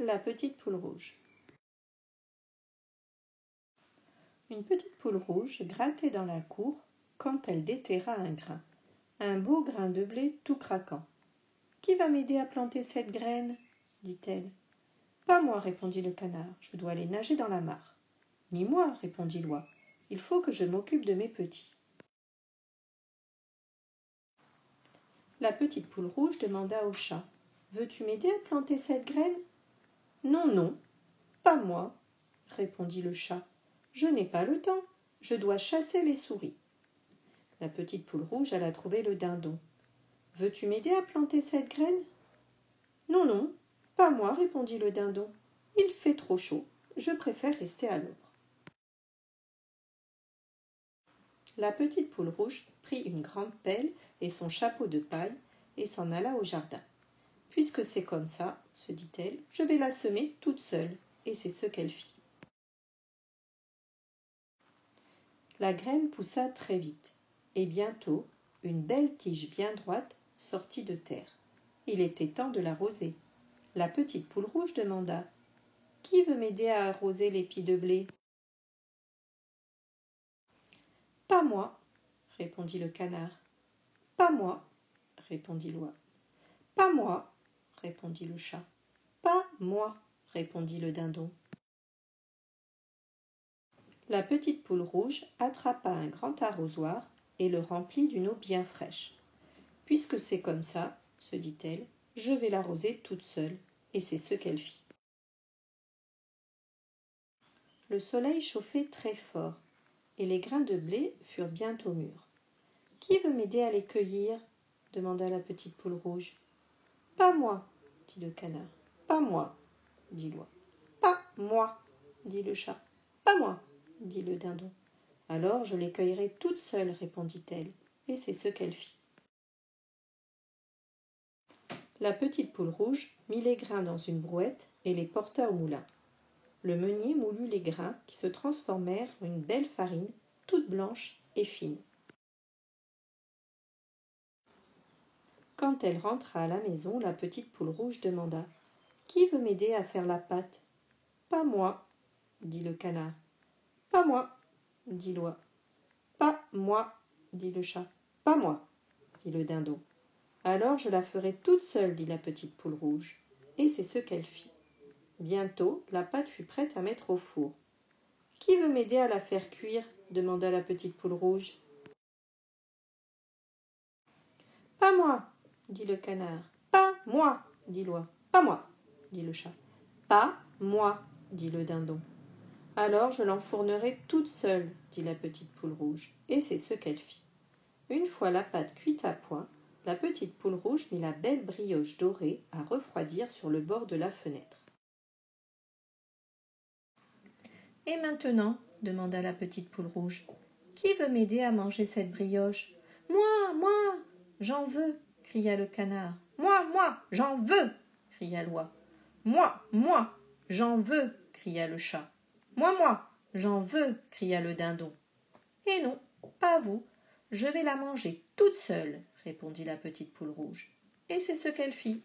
La petite poule rouge. Une petite poule rouge grattait dans la cour quand elle déterra un beau grain de blé tout craquant. « Qui va m'aider à planter cette graine ?» dit-elle. « Pas moi, répondit le canard, je dois aller nager dans la mare. »« Ni moi, répondit l'oie, il faut que je m'occupe de mes petits. » La petite poule rouge demanda au chat. « Veux-tu m'aider à planter cette graine ?»« Non, non, pas moi, répondit le chat. Je n'ai pas le temps, je dois chasser les souris. » La petite poule rouge alla trouver le dindon. « Veux-tu m'aider à planter cette graine ?»« Non, non, pas moi, répondit le dindon. Il fait trop chaud, je préfère rester à l'ombre. » La petite poule rouge prit une grande pelle et son chapeau de paille et s'en alla au jardin. « Puisque c'est comme ça, se dit-elle, je vais la semer toute seule. » Et c'est ce qu'elle fit. La graine poussa très vite, et bientôt une belle tige bien droite sortit de terre. Il était temps de l'arroser. La petite poule rouge demanda « Qui veut m'aider à arroser les pis de blé ?»« Pas moi, répondit le canard. « Pas moi, répondit l'oie. « Pas moi, répondit le chat. « Pas moi, répondit le dindon. » La petite poule rouge attrapa un grand arrosoir et le remplit d'une eau bien fraîche. « Puisque c'est comme ça, se dit-elle, je vais l'arroser toute seule. » Et c'est ce qu'elle fit. Le soleil chauffait très fort, et les grains de blé furent bientôt mûrs. « Qui veut m'aider à les cueillir ?» demanda la petite poule rouge. « Pas moi, dit le canard. « Pas moi, dit l'oie. « Pas moi, dit le chat. « Pas moi, dit le dindon. « Alors je les cueillerai toute seule, répondit-elle, et c'est ce qu'elle fit. La petite poule rouge mit les grains dans une brouette et les porta au moulin. Le meunier moulut les grains qui se transformèrent en une belle farine, toute blanche et fine. Quand elle rentra à la maison, la petite poule rouge demanda « Qui veut m'aider à faire la pâte ?»« Pas moi, dit le canard. « Pas moi, dit l'oie. « Pas moi, dit le chat. « Pas moi, dit le dindon. « Alors je la ferai toute seule, dit la petite poule rouge. Et c'est ce qu'elle fit. Bientôt, la pâte fut prête à mettre au four. « Qui veut m'aider à la faire cuire ?» demanda la petite poule rouge. « Pas moi, dit le canard. « Pas moi, dit l'oie. « Pas moi, dit le chat. « Pas moi, dit le dindon. « Alors je l'enfournerai toute seule, dit la petite poule rouge. Et c'est ce qu'elle fit. Une fois la pâte cuite à point, la petite poule rouge mit la belle brioche dorée à refroidir sur le bord de la fenêtre. « Et maintenant, demanda la petite poule rouge, qui veut m'aider à manger cette brioche ?»« Moi, j'en veux, cria le canard. « Moi, j'en veux, cria l'oie. « Moi, j'en veux, cria le chat. « Moi, j'en veux, cria le dindon. « Et non, pas vous, je vais la manger toute seule, répondit la petite poule rouge. Et c'est ce qu'elle fit.